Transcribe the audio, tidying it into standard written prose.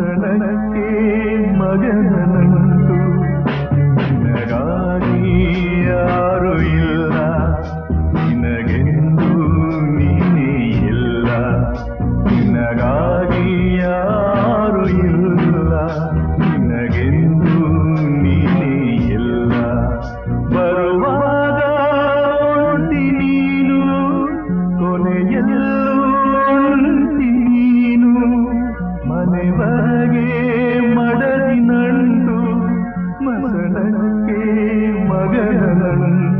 ಮಸಣಕ್ಕೆ ಮಗನಂತು ನಿನಗಾಗಿ ಯಾರು ಇಲ್ಲ ನಿನಗೆಂದು ನೀನೇ ಇಲ್ಲ ನಿನಗಾಗಿ ಯಾರು ಇಲ್ಲ ನಿನಗೆಂದು ನೀನೇ ಇಲ್ಲ ಬರುವಾಗ ಒಂಟಿ ನೀನು ಕೊನೆಯಲ್ಲೂ ಒಂಟಿ ನೀನು ಮನೆವರೆಗೆ ಮಡದಿ ನಂಟು ಮಸಣಕ್ಕೆ ಮಗನಂಟು